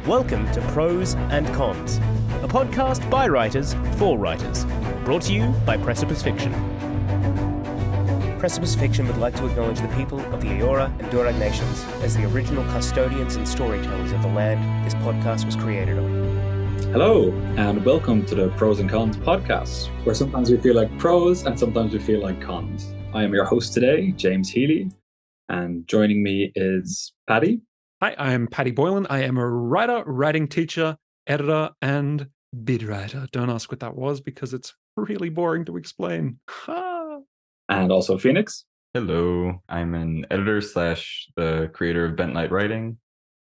Welcome to Prose Cons, a podcast by writers for writers, brought to you by Precipice Fiction. Precipice Fiction would like to acknowledge the people of the Eora and Durag nations as the original custodians and storytellers of the land this podcast was created on. Hello, and welcome to the Pros and Cons podcast, where sometimes we feel like pros and sometimes we feel like cons. I am your host today, James Healy, and joining me is Paddy. Hi, I am Paddy Boylan. I am a writer, writing teacher, editor, and bid writer. Don't ask what that was because it's really boring to explain. And also Phoenix. Hello, I'm an editor / the creator of Bent Light Writing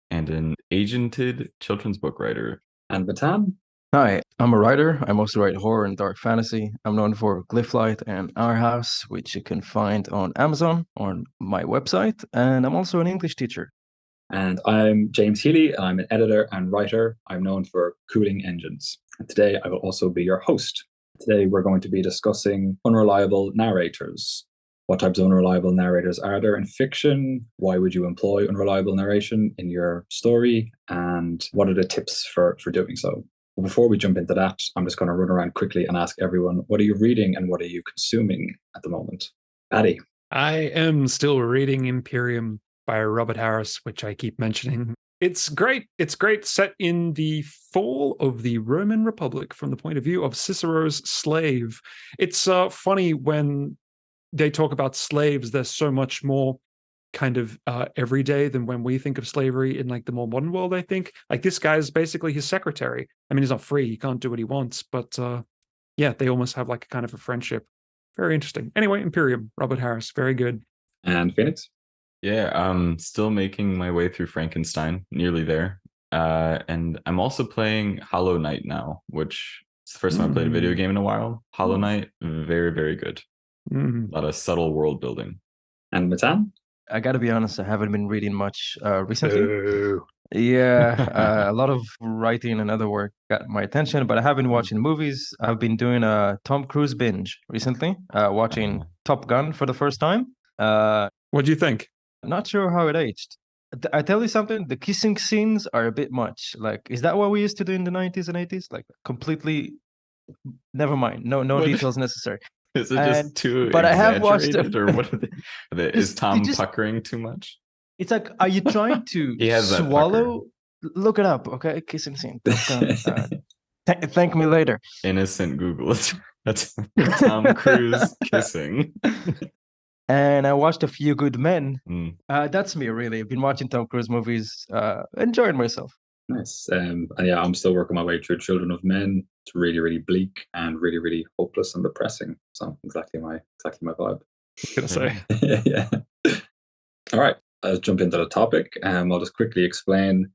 and an agented children's book writer. And Matan. Hi, I'm a writer. I mostly write horror and dark fantasy. I'm known for Glyphlight and Our House, which you can find on Amazon or on my website. And I'm also an English teacher. And I'm James Healy. I'm an editor and writer. I'm known for Cooling Engines. And today I will also be your host. Today we're going to be discussing unreliable narrators. What types of unreliable narrators are there in fiction? Why would you employ unreliable narration in your story? And what are the tips for doing so? But before we jump into that, I'm just going to run around quickly and ask everyone, what are you reading and what are you consuming at the moment? Paddy. I am still reading Imperium by Robert Harris, which I keep mentioning. It's great. It's great, set in the fall of the Roman Republic from the point of view of Cicero's slave. It's funny when they talk about slaves, there's so much more kind of everyday than when we think of slavery in like the more modern world, I think. Like this guy is basically his secretary. I mean, he's not free. He can't do what he wants. But yeah, they almost have like a kind of a friendship. Very interesting. Anyway, Imperium, Robert Harris, very good. And Phoenix. Yeah, I'm still making my way through Frankenstein, nearly there. And I'm also playing Hollow Knight now, which is the first time I played a video game in a while. Hollow Knight, very, very good. A lot of subtle world building. And Matan? I gotta be honest, I haven't been reading much recently. Yeah, a lot of writing and other work got my attention, but I have been watching movies. I've been doing a Tom Cruise binge recently, watching Top Gun for the first time. What do you think? Not sure how it aged. I tell you something, the kissing scenes are a bit much. Like, is that what we used to do in the 90s and 80s? Like, completely, never mind. No details necessary. Is it just too but I have watched or what are they? Is Tom puckering too much? It's like, are you trying to He has that swallow? Look it up, okay? Kissing scene. Thank me later. Innocent Google. That's Tom Cruise kissing. And I watched A Few Good Men. That's me, really. I've been watching Tom Cruise movies, enjoying myself. Nice. And yeah, I'm still working my way through Children of Men. It's really, really bleak and really, really hopeless and depressing. So exactly my vibe. Gonna say. Yeah. All right. Let's jump into the topic. I'll just quickly explain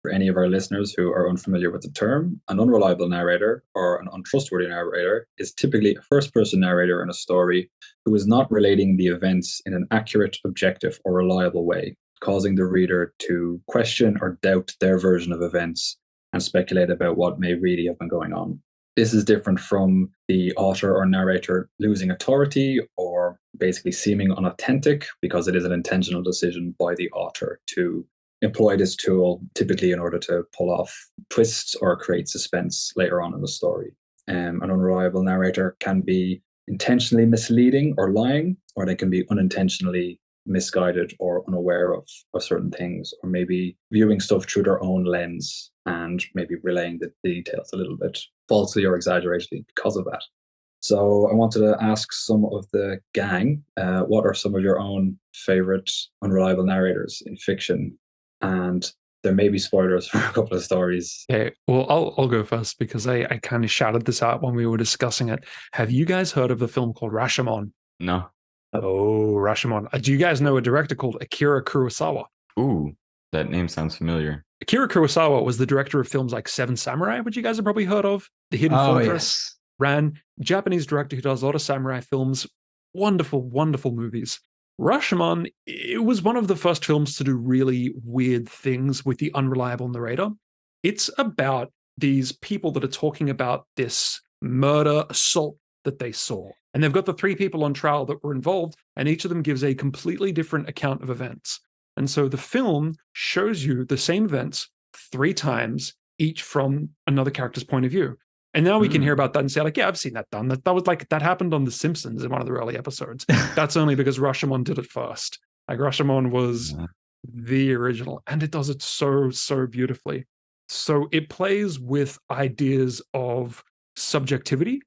for any of our listeners who are unfamiliar with the term. An unreliable narrator or an untrustworthy narrator is typically a first-person narrator in a story who is not relating the events in an accurate, objective, or reliable way, causing the reader to question or doubt their version of events and speculate about what may really have been going on. This is different from the author or narrator losing authority or basically seeming unauthentic because it is an intentional decision by the author to employ this tool, typically in order to pull off twists or create suspense later on in the story. An unreliable narrator can be intentionally misleading or lying, or they can be unintentionally misguided or unaware of certain things, or maybe viewing stuff through their own lens and maybe relaying the details a little bit falsely or exaggeratedly because of that. So I wanted to ask some of the gang, what are some of your own favorite unreliable narrators in fiction? And there may be spoilers for a couple of stories. Okay, well, I'll go first because I kind of shouted this out when we were discussing it. Have you guys heard of a film called Rashomon? No. Oh, Rashomon. Do you guys know a director called Akira Kurosawa? Ooh, that name sounds familiar. Akira Kurosawa was the director of films like Seven Samurai, which you guys have probably heard of. The Hidden Fortress. Yes. Ran, Japanese director who does a lot of samurai films. Wonderful, wonderful movies. Rashomon, it was one of the first films to do really weird things with the unreliable narrator. It's about these people that are talking about this murder, assault that they saw. And they've got the 3 people on trial that were involved, and each of them gives a completely different account of events. And so the film shows you the same events 3 times, each from another character's point of view. And now we can hear about that and say, like, yeah, I've seen that done. That was like, that happened on The Simpsons in one of the early episodes. That's only because Rashomon did it first. Like, Rashomon was the original, and it does it so, so beautifully. So it plays with ideas of subjectivity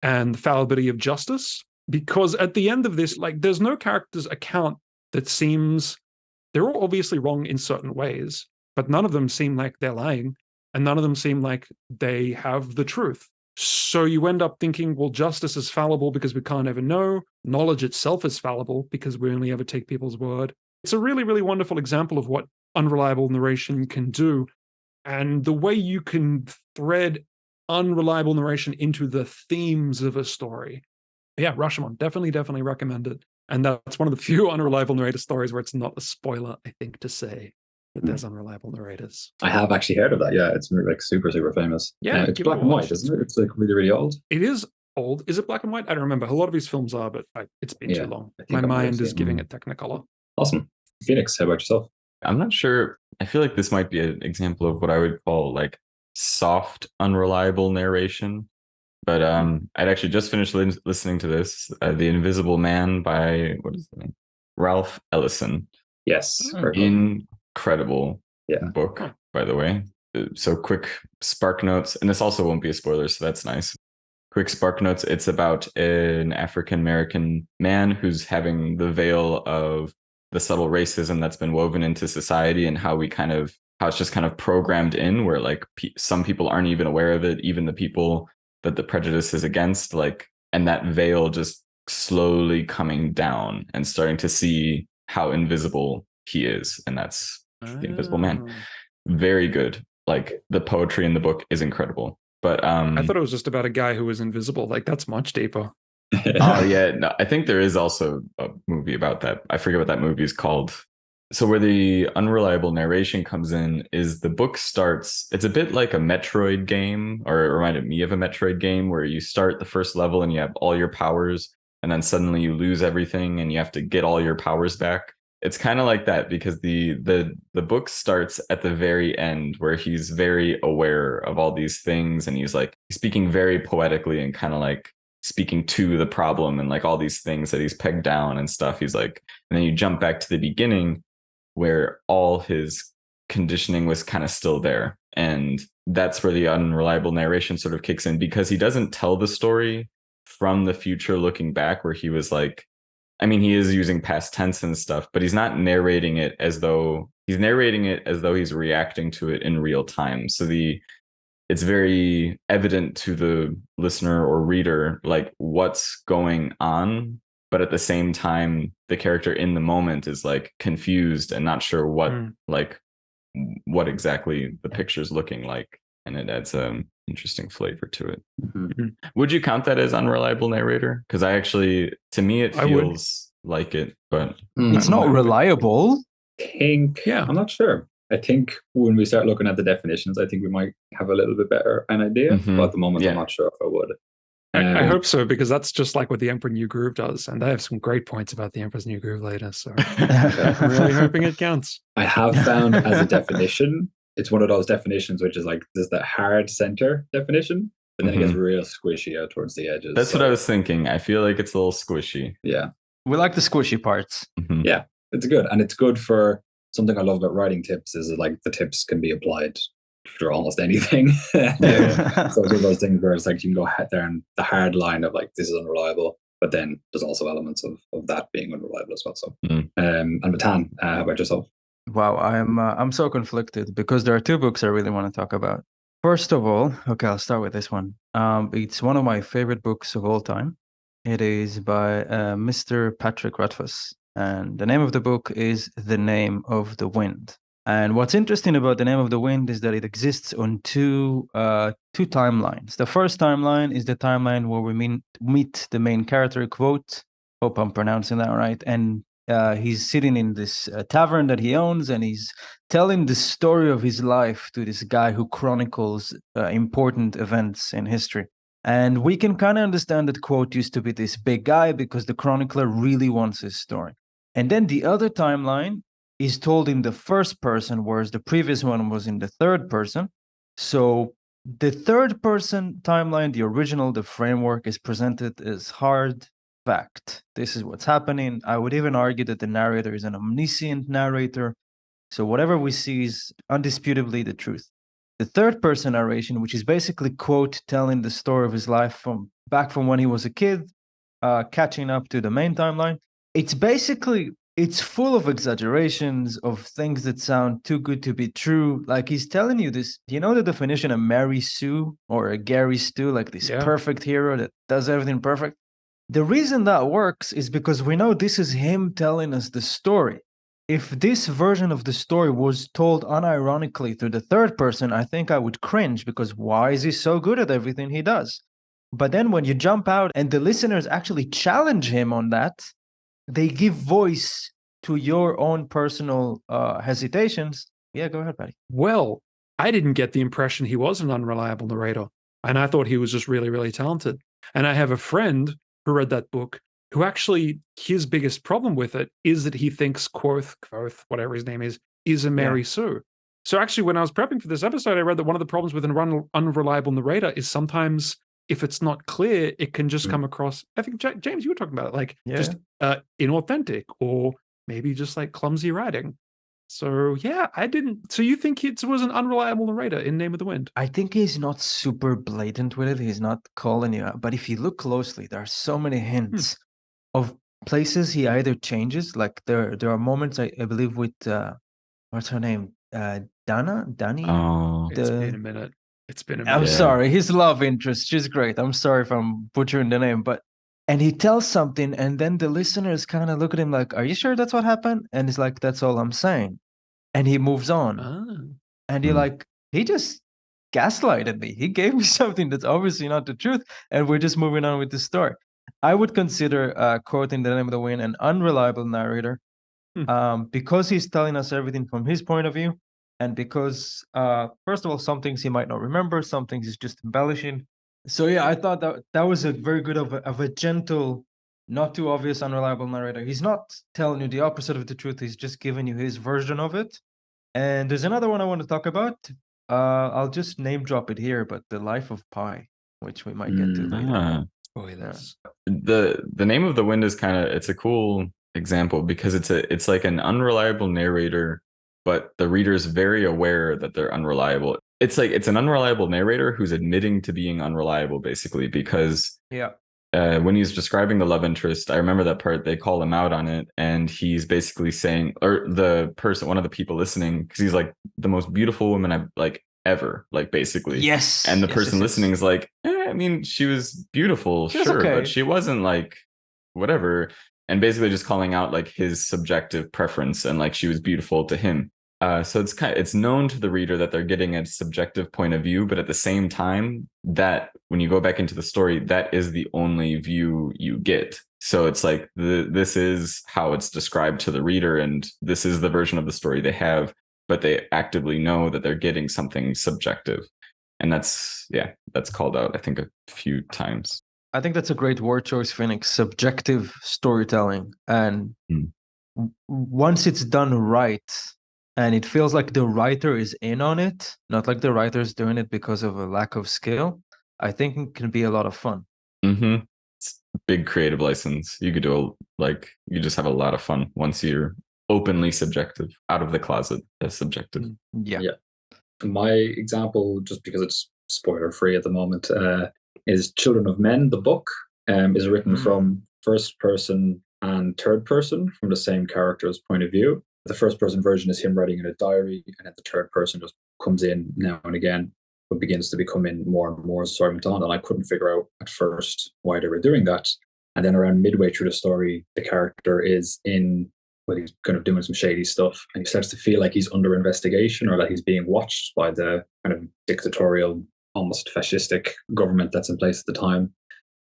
and the fallibility of justice, because at the end of this, like, there's no character's account that seems, they're all obviously wrong in certain ways, but none of them seem like they're lying, and none of them seem like they have the truth. So you end up thinking, well, justice is fallible because we can't ever know. Knowledge itself is fallible because we only ever take people's word. It's a really, really wonderful example of what unreliable narration can do, and the way you can thread unreliable narration into the themes of a story. Yeah, Rashomon, definitely recommend it. And that's one of the few unreliable narrator stories where it's not a spoiler, I think, to say that there's unreliable narrators. I have actually heard of that. Yeah, it's like super, super famous. Yeah, it's black and white, isn't it? It's like really, really old. It is old. Is it black and white? I don't remember. A lot of these films are, but it's been too long. My mind is giving it Technicolor. Awesome. Phoenix, how about yourself? I'm not sure. I feel like this might be an example of what I would call like soft, unreliable narration. But I'd actually just finished listening to this, The Invisible Man by, what is the name? Ralph Ellison. Yes. Incredible book, by the way. So quick spark notes, and this also won't be a spoiler, so that's nice. Quick spark notes. It's about an African-American man who's having the veil of the subtle racism that's been woven into society, and how it's just kind of programmed in, where like some people aren't even aware of it, even the people that the prejudice is against, like, and that veil just slowly coming down and starting to see how invisible he is. And that's The Invisible Man. Very good. Like, the poetry in the book is incredible. But I thought it was just about a guy who was invisible. Like, that's much deeper. Oh yeah, no, I think there is also a movie about that. I forget what that movie is called. So where the unreliable narration comes in is the book starts, it's a bit like a Metroid game, or it reminded me of a Metroid game, where you start the first level and you have all your powers, and then suddenly you lose everything and you have to get all your powers back. It's kind of like that, because the book starts at the very end, where he's very aware of all these things, and he's speaking very poetically and kind of like speaking to the problem and like all these things that he's pegged down and stuff. He's like, and then you jump back to the beginning where all his conditioning was kind of still there. And that's where the unreliable narration sort of kicks in, because he doesn't tell the story from the future looking back, where he was like, I mean, he is using past tense and stuff, but he's not narrating it as though he's reacting to it in real time. So it's very evident to the listener or reader, like, what's going on. But at the same time, the character in the moment is like confused and not sure what exactly the picture's looking like. And it adds an interesting flavor to it. Mm-hmm. Would you count that as unreliable narrator? Because to me, it feels like it, but it's not reliable. I'm not sure. I think when we start looking at the definitions, I think we might have a little bit better an idea. Mm-hmm. But at the moment, I'm not sure if I would. I hope so, because that's just like what the Emperor New Groove does, and they have some great points about the Emperor's New Groove later. So I'm really hoping it counts. I have found as a definition, it's one of those definitions which is like, there's that hard center definition, but then it gets real squishy out towards the edges. That's what I was thinking. I feel like it's a little squishy. Yeah, we like the squishy parts. Mm-hmm. Yeah, it's good, and it's good for something I love about writing tips is like the tips can be applied for almost anything. So it's one of those things where it's like you can go down the hard line of like, this is unreliable, but then there's also elements of that being unreliable as well. So and Matan, how about yourself? Wow, I'm so conflicted, because there are 2 books I really want to talk about. First of all, okay, I'll start with this one. It's one of my favorite books of all time. It is by Mr. Patrick Rothfuss, and the name of the book is The Name of the Wind. And what's interesting about The Name of the Wind is that it exists on two timelines. The first timeline is the timeline where we meet the main character, quote, hope I'm pronouncing that right, and he's sitting in this tavern that he owns, and he's telling the story of his life to this guy who chronicles important events in history. And we can kind of understand that quote used to be this big guy because the chronicler really wants his story. And then the other timeline is told in the first person, whereas the previous one was in the third person. So the third person timeline, the original, the framework, is presented as hard fact. This is what's happening. I would even argue that the narrator is an omniscient narrator. So whatever we see is undisputably the truth. The third person narration, which is basically quote telling the story of his life from when he was a kid, catching up to the main timeline. It's full of exaggerations, of things that sound too good to be true. Like he's telling you this, you know the definition of Mary Sue or a Gary Stu, like this perfect hero that does everything perfect? The reason that works is because we know this is him telling us the story. If this version of the story was told unironically through the third person, I think I would cringe, because why is he so good at everything he does? But then when you jump out and the listeners actually challenge him on that, they give voice to your own personal hesitations. Yeah, go ahead, Patty. Well, I didn't get the impression he was an unreliable narrator, and I thought he was just really, really talented. And I have a friend who read that book who actually, his biggest problem with it is that he thinks Quoth, whatever his name is a Mary Sue. So actually, when I was prepping for this episode, I read that one of the problems with an unreliable narrator is sometimes, if it's not clear, it can just come across, I think, James, you were talking about it, like just inauthentic, or maybe just like clumsy writing. So yeah, so you think it was an unreliable narrator in Name of the Wind? I think he's not super blatant with it. He's not calling you out. But if you look closely, there are so many hints of places he either changes. Like there are moments, I believe, with, what's her name? Dani? Oh, it's been a minute. I'm sorry, his love interest. She's great. I'm sorry if I'm butchering the name, and he tells something, and then the listeners kind of look at him like, "Are you sure that's what happened?" And he's like, "That's all I'm saying," and he moves on. And you're like, he just gaslighted me. He gave me something that's obviously not the truth, and we're just moving on with the story. I would consider quoting the Name of the Wind an unreliable narrator, because he's telling us everything from his point of view. And because, first of all, some things he might not remember, some things he's just embellishing. So yeah, I thought that was a very good of a gentle, not too obvious, unreliable narrator. He's not telling you the opposite of the truth. He's just giving you his version of it. And there's another one I want to talk about. I'll just name drop it here, but The Life of Pi, which we might get to later. Spoilers. The Name of the Wind is it's a cool example, because it's like an unreliable narrator, but the reader's very aware that they're unreliable. It's an unreliable narrator who's admitting to being unreliable, basically, because when he's describing the love interest, I remember that part, they call him out on it, and he's basically saying, or one of the people listening, because he's like, the most beautiful woman I've like ever, like, basically. Yes. And the person listening is like, I mean, she was beautiful, sure, but she wasn't like whatever. And basically just calling out like his subjective preference, and like she was beautiful to him. So it's known to the reader that they're getting a subjective point of view, but at the same time, that when you go back into the story, that is the only view you get. So it's like this is how it's described to the reader, and this is the version of the story they have, but they actively know that they're getting something subjective. And that's called out, I think, a few times. I think that's a great word choice, Phoenix. Subjective storytelling. And once it's done right, and it feels like the writer is in on it, not like the writer is doing it because of a lack of skill, I think it can be a lot of fun. It's a big creative license. You could you just have a lot of fun once you're openly subjective, out of the closet as subjective. Yeah. My example, just because it's spoiler free at the moment, is Children of Men. The book is written from first person and third person, from the same character's point of view. The first person version is him writing in a diary, and then the third person just comes in now and again, but begins to become in more and more as the story went on. And I couldn't figure out at first why they were doing that. And then around midway through the story, the character is he's kind of doing some shady stuff, and he starts to feel like he's under investigation, or that he's being watched by the kind of dictatorial, almost fascistic government that's in place at the time.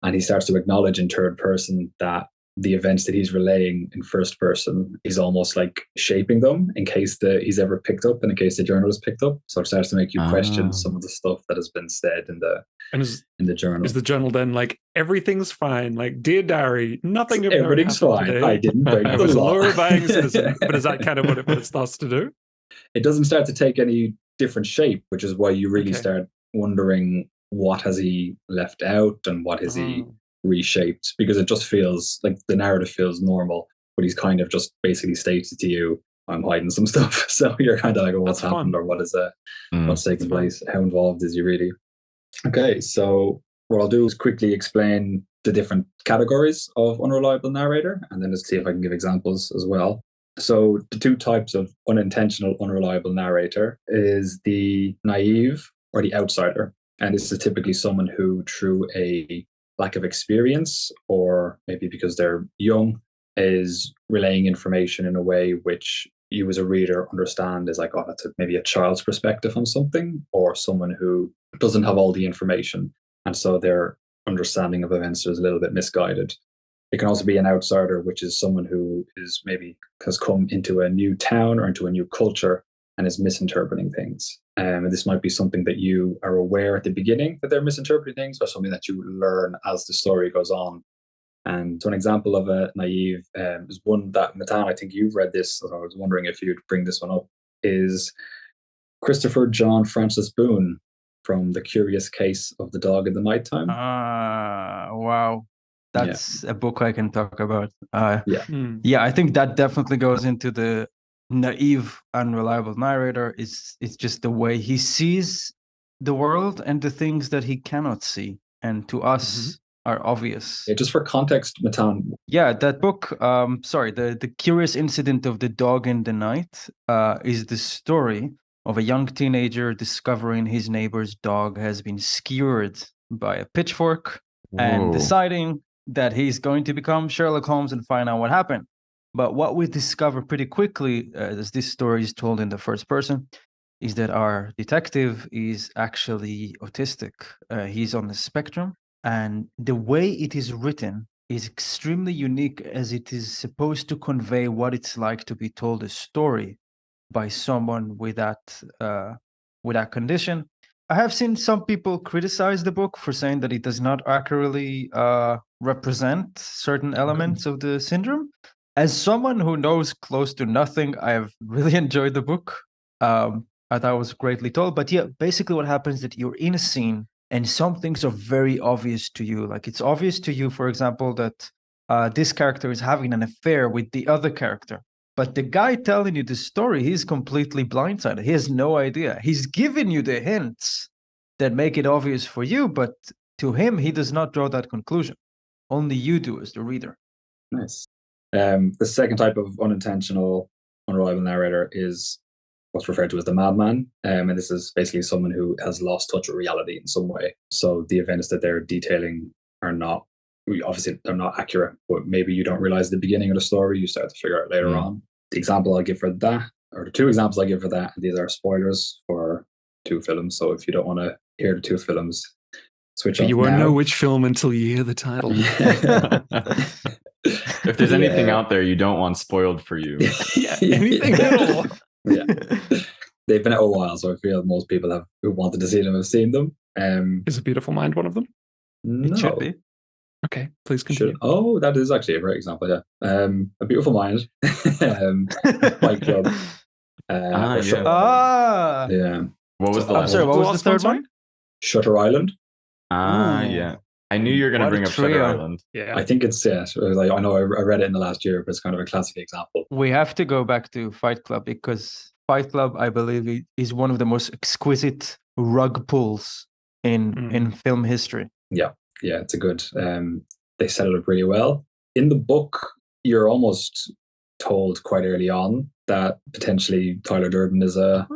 And he starts to acknowledge in third person that the events that he's relaying in first person is almost like shaping them in case he's ever picked up and in case the journal is picked up. So it starts to make you question some of the stuff that has been said in the journal. Is the journal then like everything's fine? Like, dear diary, nothing of note everything's fine. today. I didn't break I the was a law. law-abiding citizen. But is that kind of what it starts to do? It doesn't start to take any different shape, which is why you really start wondering what has he left out and what has he reshaped, because it just feels like the narrative feels normal, but he's kind of just basically stated to you, I'm hiding some stuff. So you're kind of like, oh, what's happened, or what is what's taking place? How involved is he really? Okay, so what I'll do is quickly explain the different categories of unreliable narrator, and then just see if I can give examples as well. So the two types of unintentional unreliable narrator is the naive or the outsider. And this is typically someone who, through a lack of experience, or maybe because they're young, is relaying information in a way which you as a reader understand is like, oh, that's maybe a child's perspective on something, or someone who doesn't have all the information. And so their understanding of events is a little bit misguided. It can also be an outsider, which is someone who is maybe has come into a new town or into a new culture and is misinterpreting things. And this might be something that you are aware at the beginning that they're misinterpreting things, or something that you learn as the story goes on. And so an example of a naive is one that, Matan, I think you've read this, so I was wondering if you'd bring this one up, is Christopher John Francis Boone from The Curious Case of the Dog in the Nighttime. Wow. That's a book I can talk about. Yeah, I think that definitely goes into the naive, unreliable narrator. It's just the way he sees the world and the things that he cannot see, and to us are obvious. Just for context, Matan. Yeah, that book. The Curious Incident of the Dog in the Night is the story of a young teenager discovering his neighbor's dog has been skewered by a pitchfork and deciding that he's going to become Sherlock Holmes and find out what happened. But what we discover pretty quickly, as this story is told in the first person, is that our detective is actually autistic. He's on the spectrum, and the way it is written is extremely unique, as it is supposed to convey what it's like to be told a story by someone with that condition. I have seen some people criticize the book for saying that it does not accurately represent certain elements of the syndrome. As someone who knows close to nothing, I have really enjoyed the book. I thought it was greatly told. But yeah, basically what happens is that you're in a scene and some things are very obvious to you. Like it's obvious to you, for example, that this character is having an affair with the other character. But the guy telling you the story, he's completely blindsided. He has no idea. He's giving you the hints that make it obvious for you, but to him, he does not draw that conclusion. Only you do as the reader. Nice. The second type of unintentional, unreliable narrator is what's referred to as the madman. And this is basically someone who has lost touch with reality in some way. So the events that they're detailing are not, obviously they're not accurate, but maybe you don't realize the beginning of the story, you start to figure out later on. The example I'll give for that, or the two examples I give for that, these are spoilers for two films. So if you don't want to hear the two films, switch off. You won't know which film until you hear the title. If there's anything out there you don't want spoiled for you. Anything at all. They've been out a while, so I feel most people who wanted to see them have seen them. Is A Beautiful Mind one of them? No. It should be. Okay, please continue. That is actually a great example, yeah. A Beautiful Mind, Fight Club. Yeah. What was the last sorry, what was the third one? Shutter Island. Yeah. I knew you were going to bring up Shutter Island. Yeah. I think it's, I know I read it in the last year, but it's kind of a classic example. We have to go back to Fight Club, because Fight Club, I believe, is one of the most exquisite rug pulls in film history. Yeah, it's a good, they set it up really well. In the book, you're almost told quite early on that potentially Tyler Durden is a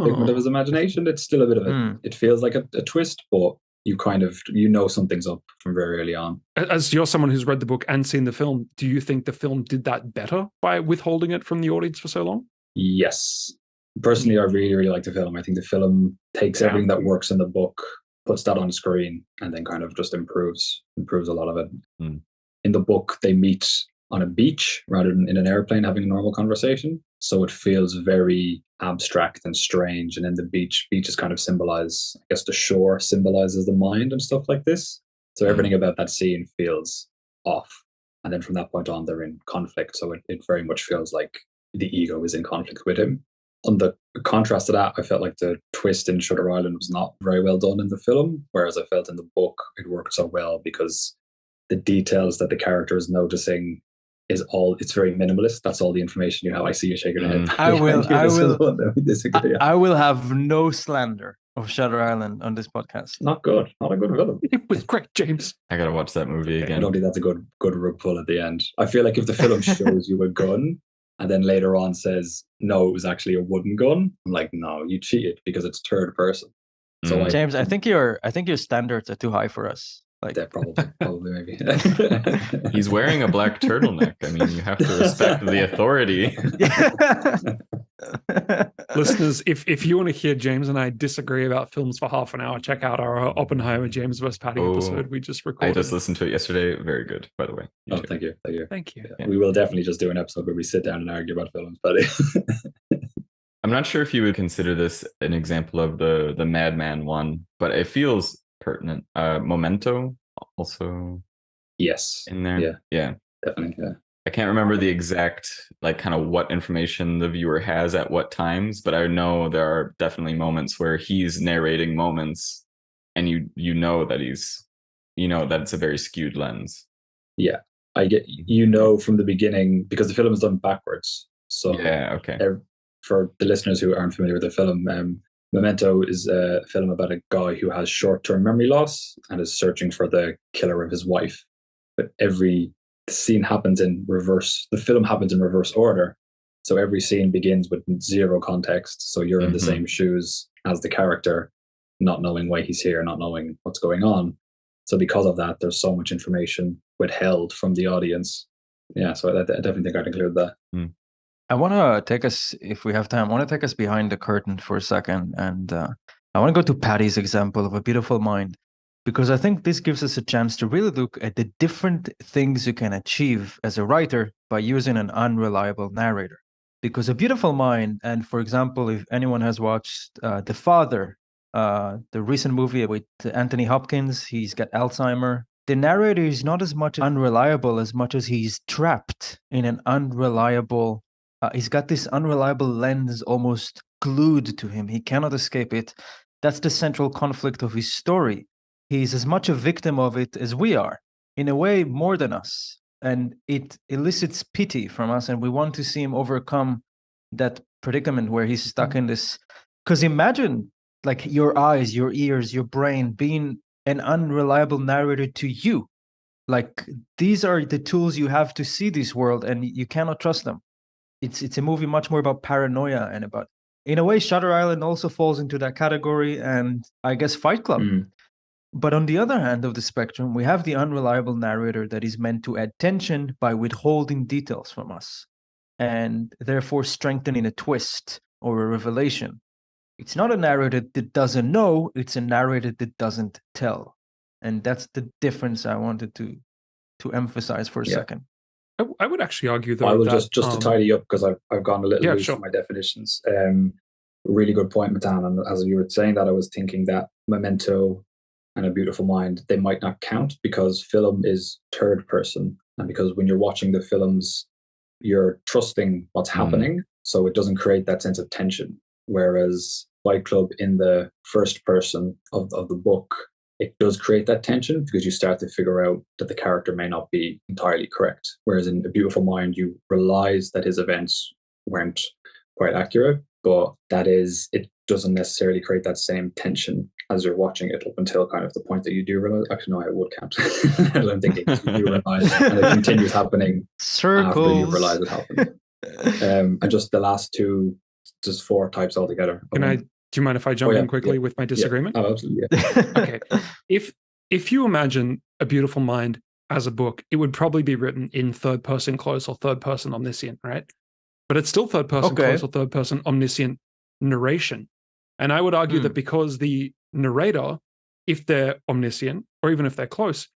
figment of his imagination. It's still a bit of it feels like a twist, but you kind of, something's up from very early on. As you're someone who's read the book and seen the film, do you think the film did that better by withholding it from the audience for so long? Yes. Personally, I really, really like the film. I think the film takes everything that works in the book, puts that on screen, and then kind of just improves a lot of it. in the book they meet on a beach rather than in an airplane having a normal conversation. So it feels very abstract and strange. And then the beaches kind of symbolize, I guess the shore symbolizes the mind and stuff like this. So everything about that scene feels off. And then from that point on, they're in conflict. So it very much feels like the ego is in conflict with him. On the contrast to that, I felt like the twist in Shutter Island was not very well done in the film, whereas I felt in the book it worked so well because the details that the character is noticing it's very minimalist. That's all the information you have. I see you shaking your head. I will have no slander of Shutter Island on this podcast. Not good. Not a good film. It was great, James. I gotta watch that movie again. I don't think that's a good rug pull at the end. I feel like if the film shows you a gun and then later on says, no, it was actually a wooden gun, I'm like, no, you cheated because it's third person. So James, I think your standards are too high for us. Like, yeah, probably maybe. He's wearing a black turtleneck. I mean, you have to respect the authority. Listeners, if you want to hear James and I disagree about films for half an hour, check out our Oppenheimer James vs. Patty episode we just recorded. I just listened to it yesterday. Very good, by the way. Thank you. Thank you. Yeah. We will definitely just do an episode where we sit down and argue about films, Patty. I'm not sure if you would consider this an example of the Madman one, but it feels pertinent. Memento also in there. Yeah, definitely. Yeah. I can't remember the exact kind of what information the viewer has at what times, but I know there are definitely moments where he's narrating moments and you know that that it's a very skewed lens. Yeah, I get from the beginning because the film is done backwards. So yeah, okay. For the listeners who aren't familiar with the film, Memento is a film about a guy who has short-term memory loss and is searching for the killer of his wife. But every scene happens in reverse. The film happens in reverse order. So every scene begins with zero context. So you're in the same shoes as the character, not knowing why he's here, not knowing what's going on. So because of that, there's so much information withheld from the audience. Yeah, so I definitely think I'd include that. I want to take us, if we have time, I want to take us behind the curtain for a second. And I want to go to Patty's example of A Beautiful Mind, because I think this gives us a chance to really look at the different things you can achieve as a writer by using an unreliable narrator. Because A Beautiful Mind, and for example, if anyone has watched The Father, the recent movie with Anthony Hopkins, he's got Alzheimer. The narrator is not as much unreliable as much as he's trapped in an unreliable he's got this unreliable lens almost glued to him. He cannot escape it. That's the central conflict of his story. He's as much a victim of it as we are, in a way more than us. And it elicits pity from us, and we want to see him overcome that predicament where he's stuck in this. Because imagine, like, your eyes, your ears, your brain being an unreliable narrator to you. Like, these are the tools you have to see this world, and you cannot trust them. It's a movie much more about paranoia and about, in a way, Shutter Island also falls into that category, and I guess Fight Club. But on the other hand of the spectrum, we have the unreliable narrator that is meant to add tension by withholding details from us, and therefore strengthening a twist or a revelation. It's not a narrator that doesn't know, it's a narrator that doesn't tell. And that's the difference I wanted to emphasize for a second. I would actually argue though. I will just to tidy up because I've gone a little loose sure. with my definitions. Really good point, Matan. And as you were saying that, I was thinking that Memento and A Beautiful Mind, they might not count because film is third person, and because when you're watching the films, you're trusting what's happening, so it doesn't create that sense of tension. Whereas Fight Club in the first person of the book, it does create that tension because you start to figure out that the character may not be entirely correct. Whereas in A Beautiful Mind, you realize that his events weren't quite accurate, but it doesn't necessarily create that same tension as you're watching it up until kind of the point that you do realize. Actually, no, it would count. As I'm thinking, you realize, and it continues happening Circles. after you realize it happened. And just the last two, just 4 types altogether. Do you mind if I jump in quickly with my disagreement? Yeah. Oh, absolutely. Yeah. Okay. If you imagine A Beautiful Mind as a book, it would probably be written in third person close or third person omniscient, right? But it's still third person close or third person omniscient narration. And I would argue that because the narrator, if they're omniscient or even if they're close,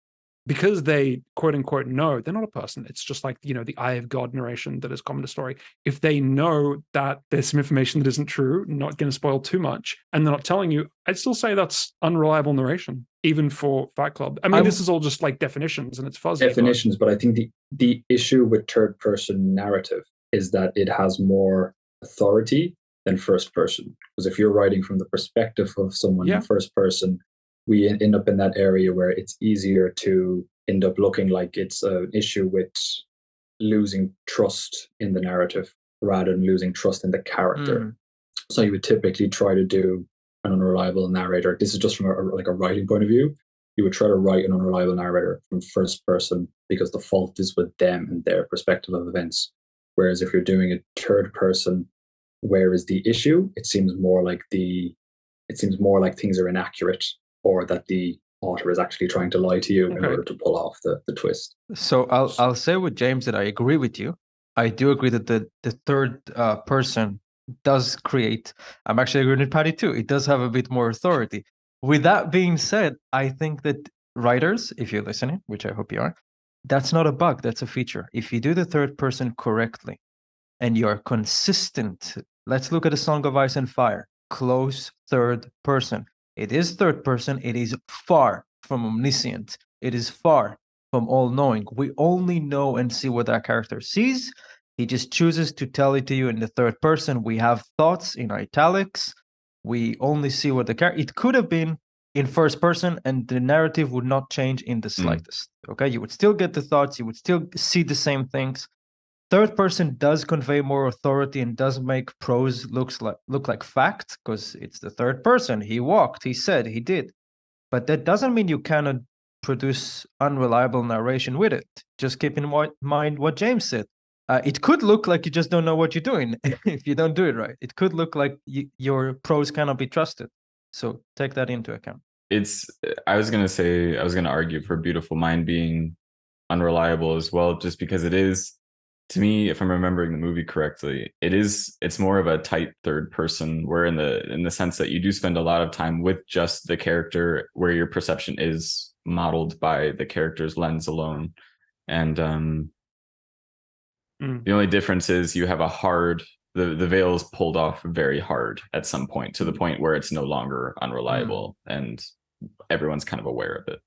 because they quote unquote know they're not a person. It's just like, the eye of God narration that is common to story. If they know that there's some information that isn't true, not going to spoil too much, and they're not telling you, I'd still say that's unreliable narration, even for Fight Club. I mean, this is all just like definitions and it's fuzzy. Definitions, but I think the issue with third person narrative is that it has more authority than first person. Because if you're writing from the perspective of someone in first person, we end up in that area where it's easier to end up looking like it's an issue with losing trust in the narrative rather than losing trust in the character. So you would typically try to do an unreliable narrator. This is just from a writing point of view. You would try to write an unreliable narrator from first person because the fault is with them and their perspective of events. Whereas if you're doing a third person, where is the issue? It seems more like things are inaccurate, or that the author is actually trying to lie to you in order to pull off the twist. So I'll say with James that I agree with you. I do agree that the third person does create. I'm actually agreeing with Patty too. It does have a bit more authority. With that being said, I think that writers, if you're listening, which I hope you are, that's not a bug. That's a feature. If you do the third person correctly and you're consistent, let's look at A Song of Ice and Fire. Close third person. It is third person. It is far from omniscient. It is far from all-knowing. We only know and see what our character sees. He just chooses to tell it to you in the third person. We have thoughts in italics. We only see what the character... It could have been in first person and the narrative would not change in the slightest. Okay, you would still get the thoughts. You would still see the same things. Third person does convey more authority and does make prose look like fact because it's the third person. He walked, he said, he did. But that doesn't mean you cannot produce unreliable narration with it. Just keep in mind what James said. It could look like you just don't know what you're doing if you don't do it right. It could look like your prose cannot be trusted. So take that into account. I was going to argue for Beautiful Mind being unreliable as well, just because it is, to me, if I'm remembering the movie correctly, it's more of a tight third person, where in the sense that you do spend a lot of time with just the character, where your perception is modeled by the character's lens alone. And the only difference is you have the veil is pulled off very hard at some point, to the point where it's no longer unreliable and everyone's kind of aware of it.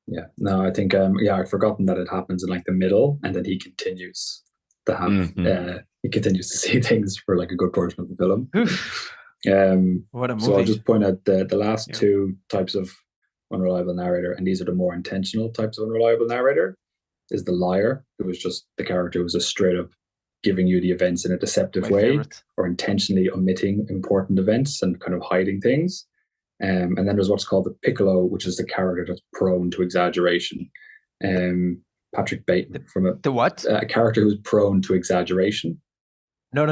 Yeah, no, I think I'd forgotten that it happens in like the middle, and then he continues to have he continues to see things for like a good portion of the film. What a movie! So I'll just point out the last two types of unreliable narrator, and these are the more intentional types of unreliable narrator. Is the liar, who is just the character who's just straight up giving you the events in a deceptive way, or intentionally omitting important events and kind of hiding things. And then there's what's called the piccolo, which is the character that's prone to exaggeration. Patrick Bateman the what? A character who's prone to exaggeration. No.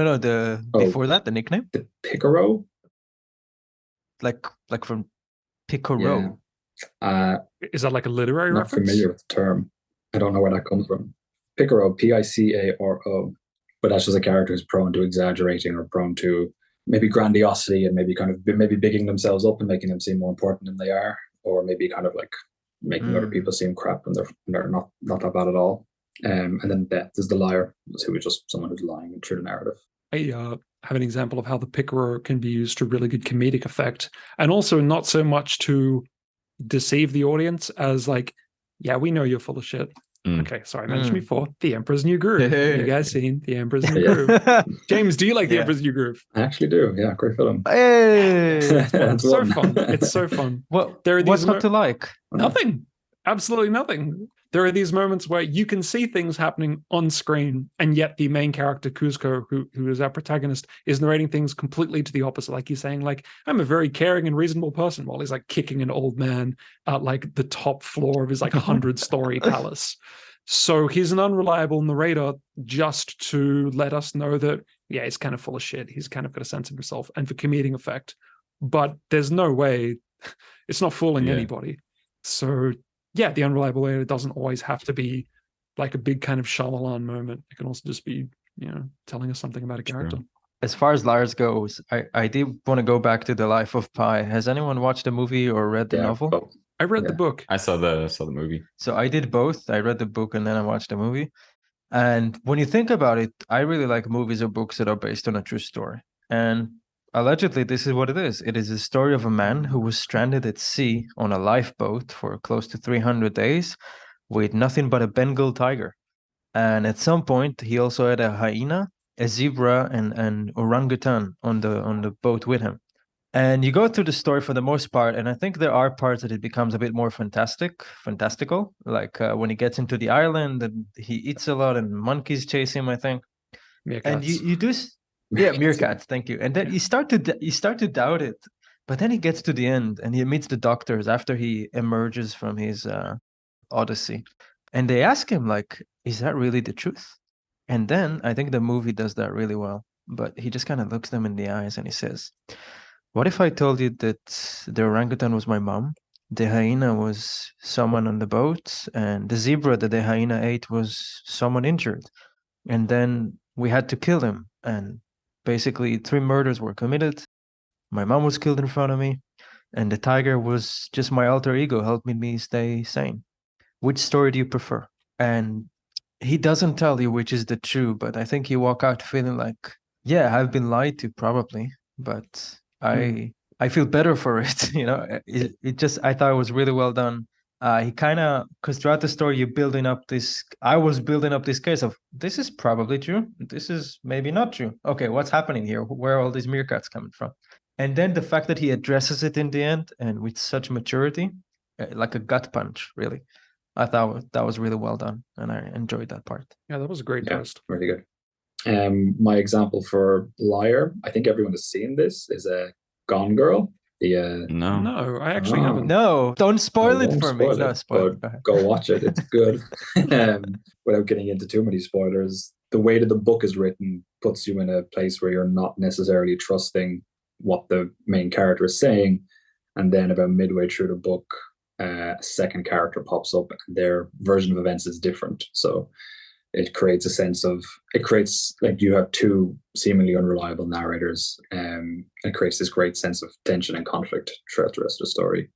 Before that, the nickname. The piccolo. Like from Picaro. Yeah. Is that like a literary not reference? Familiar with the term. I don't know where that comes from. Picaro, Picaro, but that's just a character who's prone to exaggerating, or prone to maybe grandiosity, and maybe bigging themselves up and making them seem more important than they are, or maybe kind of like making other people seem crap when they're not that bad at all. And then there's the liar, who is just someone who's lying through the narrative. I have an example of how the piccolo can be used to really good comedic effect, and also not so much to deceive the audience as like, yeah, we know you're full of shit. Okay, so I mentioned before The Emperor's New Groove. You guys seen The Emperor's New Groove? James, do you like The Emperor's New Groove? I actually do. Yeah, great film. Hey, it's so fun. It's so fun. What's not to like? Nothing. Absolutely nothing. There are these moments where you can see things happening on screen, and yet the main character, Kuzco, who is our protagonist, is narrating things completely to the opposite. Like he's saying, like, I'm a very caring and reasonable person, while he's like kicking an old man at like the top floor of his like 100-story palace. So he's an unreliable narrator just to let us know that, yeah, he's kind of full of shit. He's kind of got a sense of himself, and for comedic effect. But there's no way, it's not fooling anybody. So yeah, the unreliable narrator doesn't always have to be like a big kind of Shyamalan moment. It can also just be, telling us something about a character. as far as Lars goes, I did want to go back to The Life of Pi. Has anyone watched the movie or read the novel? But I read the Yeah. book. I saw the movie. So I did both. I read the book and then I watched the movie. And when you think about it, I really like movies or books that are based on a true story. And allegedly, this is what it is. It is a story of a man who was stranded at sea on a lifeboat for close to 300 days with nothing but a Bengal tiger. And at some point, he also had a hyena, a zebra, and an orangutan on the boat with him. And you go through the story for the most part, and I think there are parts that it becomes a bit more fantastical, like when he gets into the island and he eats a lot and monkeys chase him, I think. And Meerkats. you do, yeah, meerkats, thank you. And then you start to doubt it, but then he gets to the end and he meets the doctors after he emerges from his odyssey, and they ask him like, "Is that really the truth?" And then I think the movie does that really well, but he just kind of looks them in the eyes and he says, what if I told you that the orangutan was my mom, the hyena was someone on the boat, and the zebra that the hyena ate was someone injured? And then we had to kill him. And basically, 3 murders were committed. My mom was killed in front of me, and the tiger was just my alter ego helping me stay sane. Which story do you prefer? And he doesn't tell you which is the true, but I think you walk out feeling like, yeah, I've been lied to probably, but I feel better for it. It just, I thought it was really well done. He kind of, because throughout the story I was building up this case of, this is probably true, this is maybe not true. Okay, what's happening here? Where are all these meerkats coming from? And then the fact that he addresses it in the end and with such maturity, like a gut punch, really. I thought that was really well done, and I enjoyed that part. Yeah, that was a great twist. Really good. My example for Liar, I think everyone has seen this, is a Gone Girl. No, I actually haven't. No, don't spoil it for me. No, spoil it. Go watch it. It's good. Without getting into too many spoilers, the way that the book is written puts you in a place where you're not necessarily trusting what the main character is saying, and then about midway through the book, a second character pops up and their version of events is different. So it creates like you have 2 seemingly unreliable narrators, and it creates this great sense of tension and conflict throughout the rest of the story.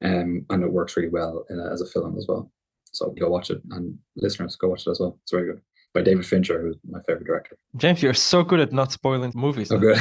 And it works really well as a film as well. So go watch it, and listeners, go watch it as well. It's very good. By David Fincher, who's my favorite director. James, you're so good at not spoiling movies. Oh, good.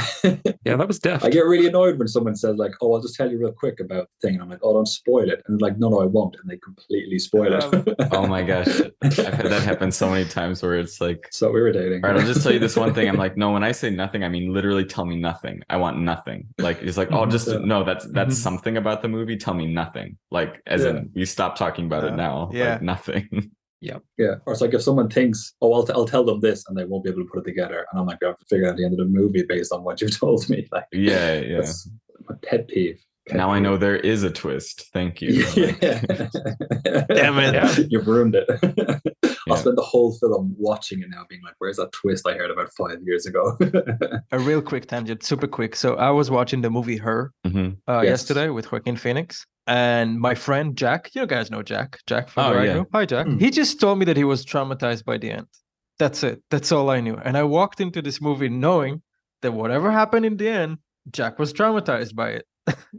Yeah, that was deft. I get really annoyed when someone says like, "Oh, I'll just tell you real quick about the thing," and I'm like, "Oh, don't spoil it." And they're like, "No, I won't," and they completely spoil it. Oh my gosh, I've had that happen so many times where it's like so irritating. All right, I'll just tell you this one thing. I'm like, no, when I say nothing, I mean literally tell me nothing. I want nothing. Like it's like, oh, just no, that's something about the movie. Tell me nothing. Like as in, we stop talking about it now. Yeah, like, nothing. Yeah. Or it's like if someone thinks, "Oh, I'll tell them this," and they won't be able to put it together, and I'm like, I have to figure out the end of the movie based on what you've told me. Like, that's my pet peeve. Now I know there is a twist. Thank you. Damn it. Yeah. You've ruined it. I'll spend the whole film watching it now being like, where's that twist I heard about 5 years ago? A real quick tangent, super quick. So I was watching the movie Her yesterday with Joaquin Phoenix. And my friend Jack, you guys know Jack from the group. Hi, Jack. He just told me that he was traumatized by the end. That's it. That's all I knew. And I walked into this movie knowing that whatever happened in the end, Jack was traumatized by it.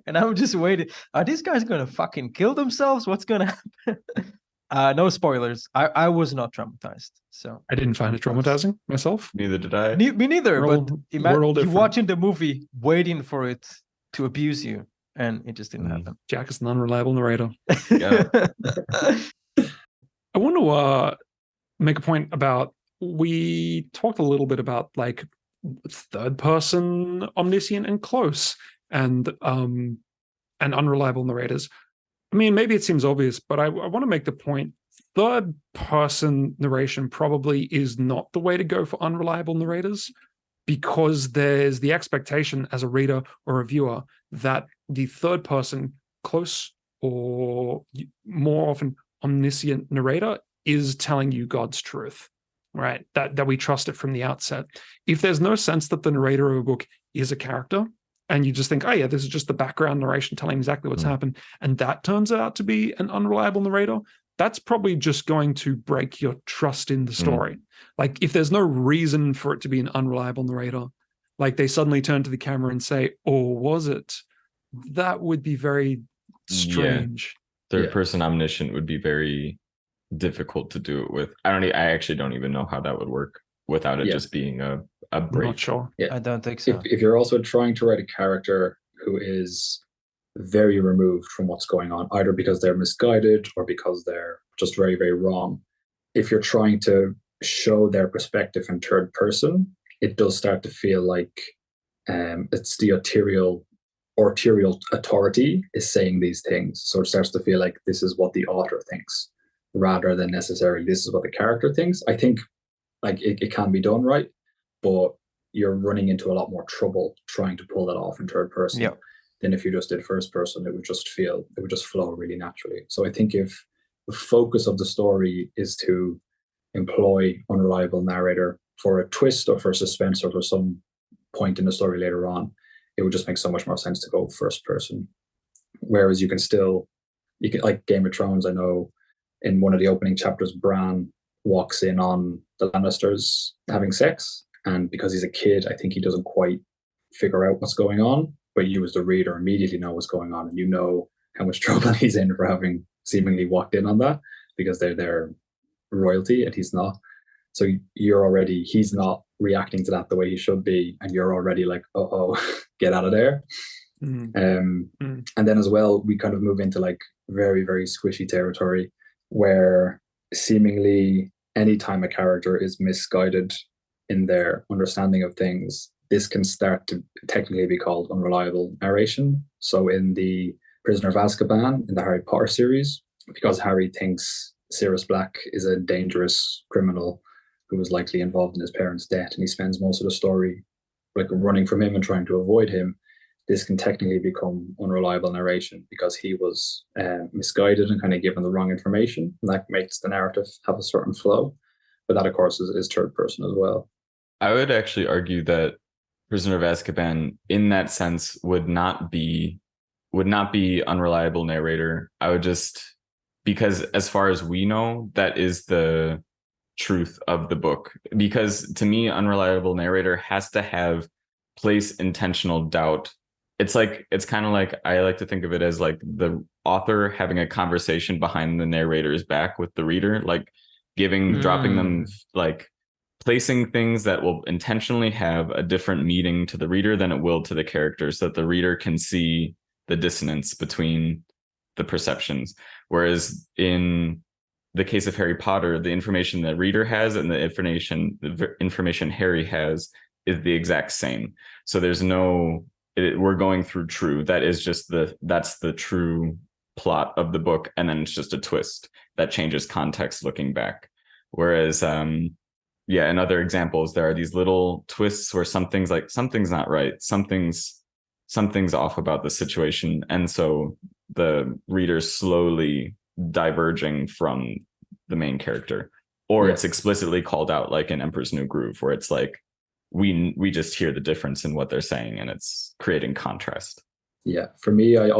And I'm just waiting. Are these guys going to fucking kill themselves? What's going to happen? No spoilers. I was not traumatized. So I didn't find it traumatizing myself. Neither did I. Me neither. We're But all imagine you different. watching the movie, waiting for it to abuse you. And it just didn't happen. Jack is an unreliable narrator. Yeah. I want to make a point about, we talked a little bit about like third person omniscient and close and unreliable narrators. I mean, maybe it seems obvious, but I want to make the point, third person narration probably is not the way to go for unreliable narrators, because there's the expectation as a reader or a viewer that the third person close or more often omniscient narrator is telling you God's truth, right? That we trust it from the outset. If there's no sense that the narrator of a book is a character, and you just think, oh yeah, this is just the background narration telling exactly what's happened, and that turns out to be an unreliable narrator, that's probably just going to break your trust in the story. Like if there's no reason for it to be an unreliable narrator, like they suddenly turn to the camera and say, or was it? That would be very strange. Third person omniscient would be very difficult to do it with. I actually don't even know how that would work without it just being a break. Not sure. I don't think so. If you're also trying to write a character who is very removed from what's going on, either because they're misguided or because they're just very, very wrong, if you're trying to show their perspective in third person, it does start to feel like it's the arterial authority is saying these things. So it starts to feel like this is what the author thinks rather than necessarily this is what the character thinks. I think like it can be done right, but you're running into a lot more trouble trying to pull that off in third person than if you just did first person. It would just flow really naturally. So I think if the focus of the story is to employ unreliable narrator for a twist or for suspense or for some point in the story later on, it would just make so much more sense to go first person. Whereas you can like Game of Thrones, I know in one of the opening chapters, Bran walks in on the Lannisters having sex, and because he's a kid, I think he doesn't quite figure out what's going on, but you as the reader immediately know what's going on, and you know how much trouble he's in for having seemingly walked in on that, because they're their royalty and he's not. So he's not reacting to that the way he should be, and you're already like, oh, get out of there. And then as well, we kind of move into like very, very squishy territory where seemingly anytime a character is misguided in their understanding of things, this can start to technically be called unreliable narration. So in the Prisoner of Azkaban, in the Harry Potter series, because Harry thinks Sirius Black is a dangerous criminal who was likely involved in his parents' death, and he spends most of the story like running from him and trying to avoid him, this can technically become unreliable narration because he was misguided and kind of given the wrong information, and that makes the narrative have a certain flow. But that, of course, is third person as well. I would actually argue that Prisoner of Azkaban, in that sense, would not be unreliable narrator. I would because as far as we know, that is the truth of the book. Because to me, unreliable narrator has to place intentional doubt. It's kind of like, I like to think of it as like the author having a conversation behind the narrator's back with the reader, like dropping them, like placing things that will intentionally have a different meaning to the reader than it will to the character, so that the reader can see the dissonance between the perceptions. Whereas in the case of Harry Potter, the information the reader has and the information Harry has is the exact same. So there's we're going through true. That is just that's the true plot of the book, and then it's just a twist that changes context looking back. Whereas in other examples, there are these little twists where something's not right, something's off about the situation, and so the reader's slowly diverging from the main character, or it's explicitly called out, like in Emperor's New Groove, where it's like we just hear the difference in what they're saying, and it's creating contrast. Yeah, for me, I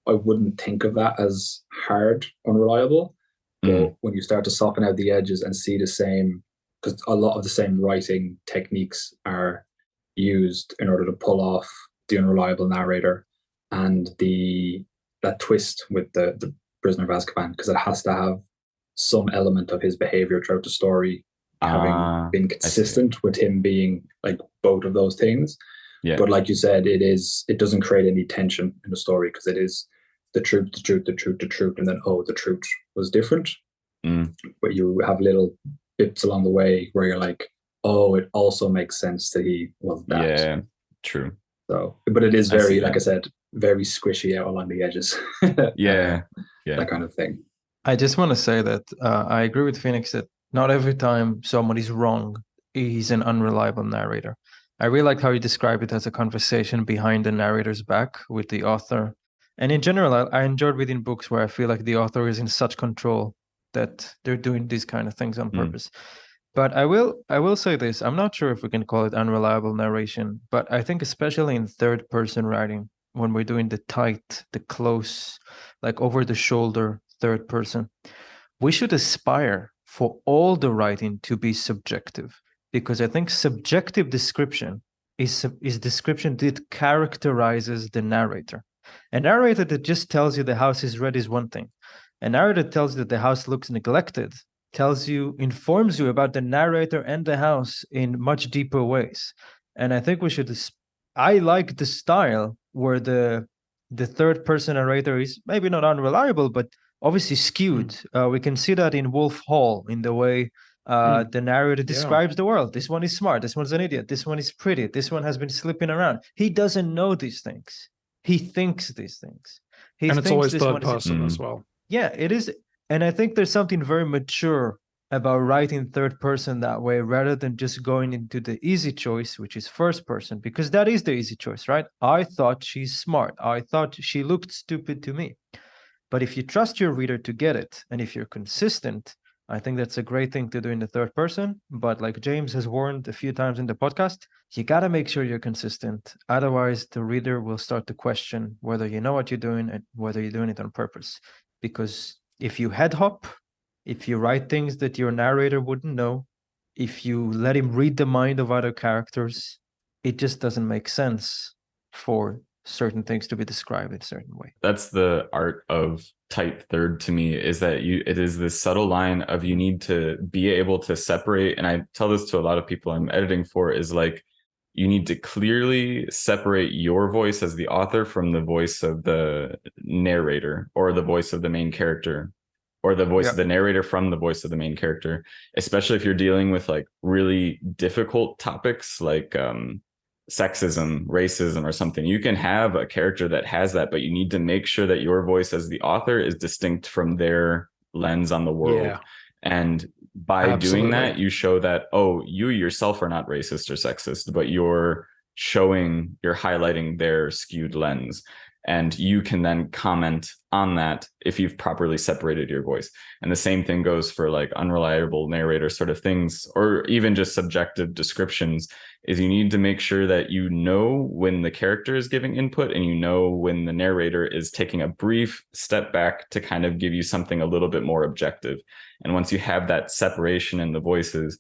wouldn't think of that as hard unreliable, but when you start to soften out the edges and see the same, because a lot of the same writing techniques are used in order to pull off the unreliable narrator and that twist with the Prisoner of Azkaban, because it has to have some element of his behavior throughout the story having been consistent with him being like both of those things. Yeah. But like you said, it doesn't create any tension in the story because it is the truth, and then the truth was different. But you have little bits along the way where you're like, it also makes sense that he was that. Yeah, true. So, but it is very, like I said, very squishy out along the edges. Yeah, that kind of thing. I just want to say that I agree with Phoenix that not every time somebody's wrong, he's an unreliable narrator. I really like how you describe it as a conversation behind the narrator's back with the author. And in general, I enjoyed reading books where I feel like the author is in such control that they're doing these kind of things on purpose. But I will say this, I'm not sure if we can call it unreliable narration, but I think especially in third person writing, when we're doing the tight, the close, like over the shoulder third person, we should aspire for all the writing to be subjective, because I think subjective description is description that characterizes the narrator. A narrator that just tells you the house is red is one thing. A narrator tells you that the house looks neglected, informs you about the narrator and the house in much deeper ways. And I think I like the style where the third person narrator is maybe not unreliable, but obviously skewed. We can see that in Wolf Hall, in the way the narrator describes the world. This one is smart. This one's an idiot. This one is pretty. This one has been slipping around. He doesn't know these things. He thinks these things. And it's always third person as well. Yeah, it is. And I think there's something very mature about writing third person that way, rather than just going into the easy choice, which is first person, because that is the easy choice, right? I thought she's smart. I thought she looked stupid to me. But if you trust your reader to get it, and if you're consistent, I think that's a great thing to do in the third person. But like James has warned a few times in the podcast, you got to make sure you're consistent. Otherwise, the reader will start to question whether you know what you're doing and whether you're doing it on purpose. Because if you head hop, if you write things that your narrator wouldn't know, if you let him read the mind of other characters, it just doesn't make sense for certain things to be described in a certain way. That's the art of tight third to me, is that it is this subtle line of you need to be able to separate. And I tell this to a lot of people I'm editing for, is like, you need to clearly separate your voice as the author from the voice of the narrator, or the voice of the main character, or the voice of the narrator from the voice of the main character, especially if you're dealing with like really difficult topics like sexism, racism, or something. You can have a character that has that, but you need to make sure that your voice as the author is distinct from their lens on the world. Yeah. And by doing that, you show that, oh, you yourself are not racist or sexist, but you're highlighting their skewed lens. And you can then comment on that if you've properly separated your voice. And the same thing goes for like unreliable narrator sort of things, or even just subjective descriptions, is you need to make sure that you know when the character is giving input, and you know when the narrator is taking a brief step back to kind of give you something a little bit more objective. And once you have that separation in the voices,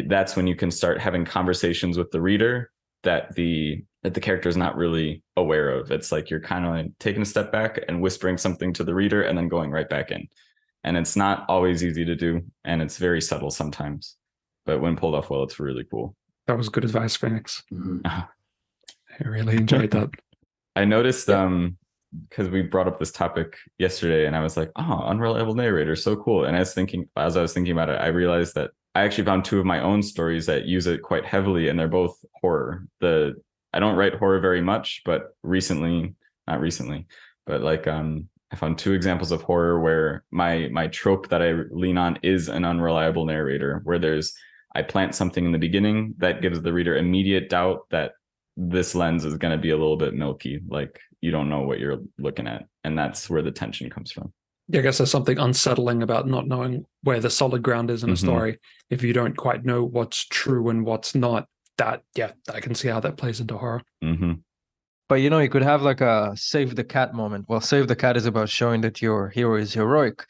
that's when you can start having conversations with the reader that the character is not really aware of. It's like you're kind of like taking a step back and whispering something to the reader and then going right back in. And it's not always easy to do, and it's very subtle sometimes. But when pulled off well, it's really cool. That was good advice, Phoenix. I really enjoyed that. I noticed because we brought up this topic yesterday, and I was like, oh, unreliable narrator, so cool. And as I was thinking about it, I realized that I actually found two of my own stories that use it quite heavily, and they're both horror. I don't write horror very much, but not recently, but like I found two examples of horror where my trope that I lean on is an unreliable narrator, where I plant something in the beginning that gives the reader immediate doubt that this lens is going to be a little bit milky, like you don't know what you're looking at, and that's where the tension comes from. Yeah, I guess there's something unsettling about not knowing where the solid ground is in a story. If you don't quite know what's true and what's not, I can see how that plays into horror. But you could have like a save the cat moment. Well, save the cat is about showing that your hero is heroic,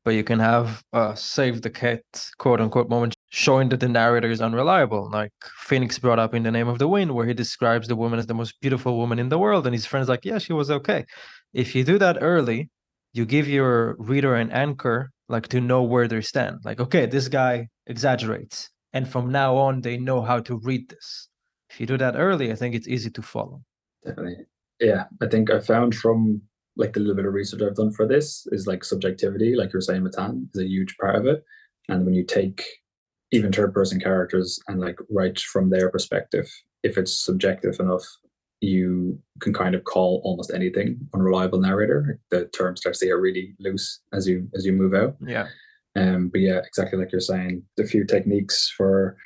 but you can have a save the cat quote unquote moment showing that the narrator is unreliable, like Phoenix brought up in The Name of the Wind, where he describes the woman as the most beautiful woman in the world, and his friend's like, yeah, she was okay. If you do that early, you give your reader an anchor, like to know where they stand. Like, okay, this guy exaggerates, and from now on, they know how to read this. If you do that early, I think it's easy to follow. Definitely. Yeah, I think I found from like the little bit of research I've done for this is like subjectivity, like you were saying, Matan, is a huge part of it. And when you take even third person characters and like write from their perspective, if it's subjective enough, you can kind of call almost anything unreliable narrator. The term starts to get really loose as you move out. Yeah. But yeah, exactly like you're saying, the few techniques for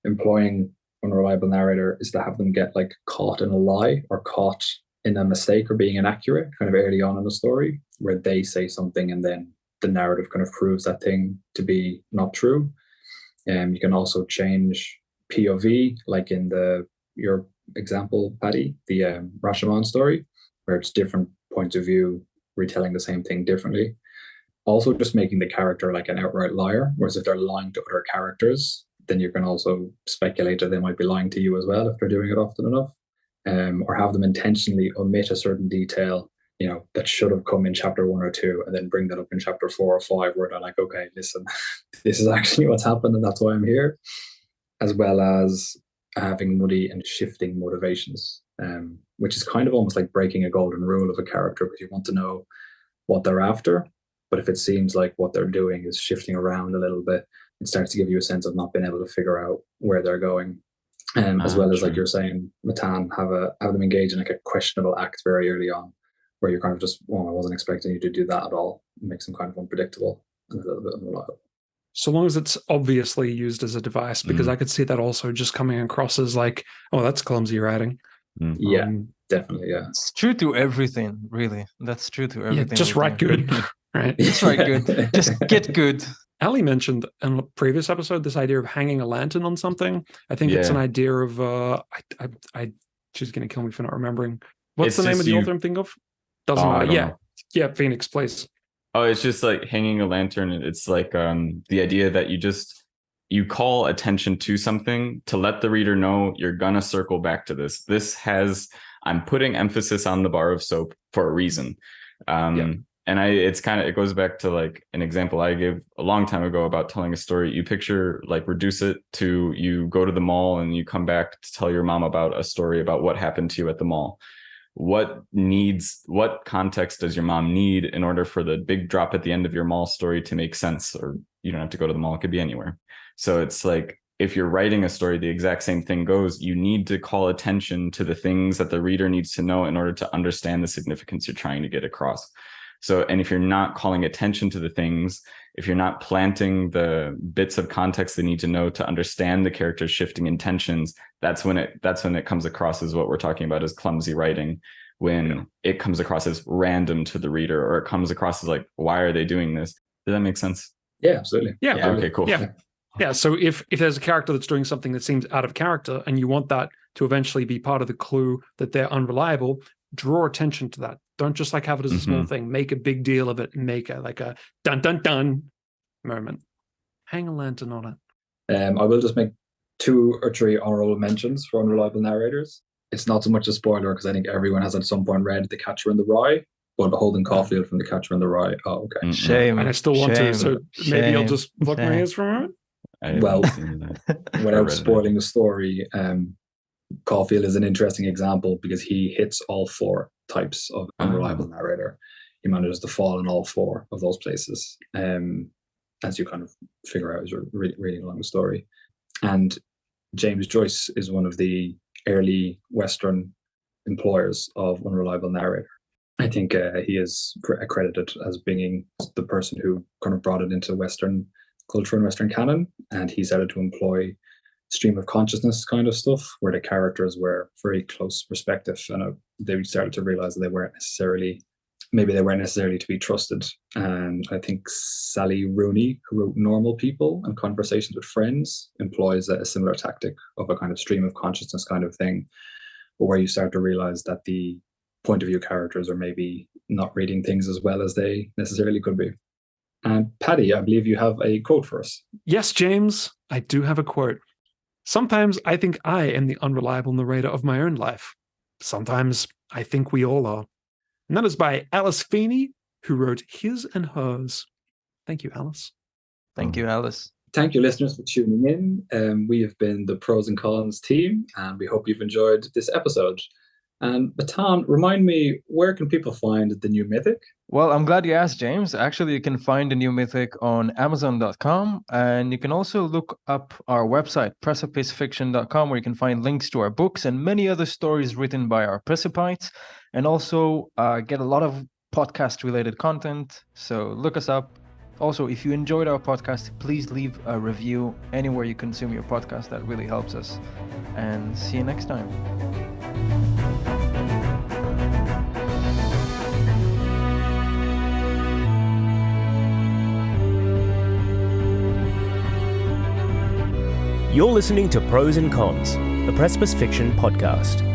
employing unreliable narrator is to have them get like caught in a lie or caught in a mistake or being inaccurate kind of early on in the story, where they say something and then the narrative kind of proves that thing to be not true. You can also change POV, like in your example, Paddy, the Rashomon story, where it's different points of view retelling the same thing differently. Also just making the character like an outright liar, whereas if they're lying to other characters, then you can also speculate that they might be lying to you as well if they're doing it often enough, or have them intentionally omit a certain detail, that should have come in chapter 1 or 2, and then bring that up in chapter 4 or 5, where they're like, okay, listen, this is actually what's happened, and that's why I'm here. As well as having muddy and shifting motivations, which is kind of almost like breaking a golden rule of a character, because you want to know what they're after. But if it seems like what they're doing is shifting around a little bit, it starts to give you a sense of not being able to figure out where they're going. As well as, like you're saying, Matan, have them engage in like a questionable act very early on, where you're kind of just, I wasn't expecting you to do that at all. It makes them kind of unpredictable and a little bit unreliable. So long as it's obviously used as a device, because I could see that also just coming across as like, oh, that's clumsy writing. Yeah, definitely, yeah. It's true to everything, really. That's true to everything. Yeah, just write good, right? Just write good. Just get good. Ali mentioned in a previous episode this idea of hanging a lantern on something. I think it's an idea of, she's going to kill me for not remembering. What's the name of the author I'm thinking of? Doesn't matter. Yeah, Phoenix, please. Oh, it's just like hanging a lantern. It's like the idea that you call attention to something to let the reader know you're gonna circle back to this. I'm putting emphasis on the bar of soap for a reason. And it goes back to like an example I gave a long time ago about telling a story. You picture, like, reduce it to you go to the mall and you come back to tell your mom about a story about what happened to you at the mall. What context does your mom need in order for the big drop at the end of your mall story to make sense? Or you don't have to go to the mall, it could be anywhere. So it's like, if you're writing a story, the exact same thing goes. You need to call attention to the things that the reader needs to know in order to understand the significance you're trying to get across. So, and if you're not calling attention to the things, if you're not planting the bits of context they need to know to understand the character's shifting intentions, that's when it comes across as what we're talking about as clumsy writing, when it comes across as random to the reader, or it comes across as like, why are they doing this? Does that make sense? Yeah, absolutely. Yeah. Okay, cool. Yeah. So if there's a character that's doing something that seems out of character and you want that to eventually be part of the clue that they're unreliable, draw attention to that. Don't just like have it as a small thing. Make a big deal of it and make it like a dun dun dun moment. Hang a lantern on it. I will just make 2 or 3 honorable mentions for Unreliable Narrators. It's not so much a spoiler because I think everyone has at some point read The Catcher in the Rye, but Holden Caulfield from The Catcher in the Rye. Oh, okay. Shame. And I still want to, so maybe I'll just block my ears for a moment. Well, without spoiling the story, Caulfield is an interesting example because he hits all 4 types of unreliable narrator. He manages to fall in all 4 of those places, as you kind of figure out as you're reading along the story. And James Joyce is one of the early Western employers of unreliable narrator. I think he is accredited as being the person who kind of brought it into Western culture and Western canon, and he started to employ stream of consciousness kind of stuff where the characters were very close perspective, and they started to realize that they weren't necessarily to be trusted. And I think Sally Rooney, who wrote Normal People and Conversations with Friends, employs a similar tactic of a kind of stream of consciousness kind of thing, but where you start to realize that the point of view characters are maybe not reading things as well as they necessarily could be. And Paddy, I believe you have a quote for us. Yes, James, I do have a quote. Sometimes I think I am the unreliable narrator of my own life. Sometimes I think we all are. And that is by Alice Feeney, who wrote His and Hers. Thank you, Alice. Thank you, Alice. Thank you, listeners, for tuning in. We have been the Prose and Cons team, and we hope you've enjoyed this episode. And Matan, remind me, where can people find the new Mythic? Well, I'm glad you asked, James. Actually, you can find the new Mythic on Amazon.com, and you can also look up our website, precipicefiction.com, where you can find links to our books and many other stories written by our Precipites, and also get a lot of podcast-related content. So look us up. Also, if you enjoyed our podcast, please leave a review anywhere you consume your podcast. That really helps us. And see you next time. You're listening to Pros and Cons, the Precipice Fiction podcast.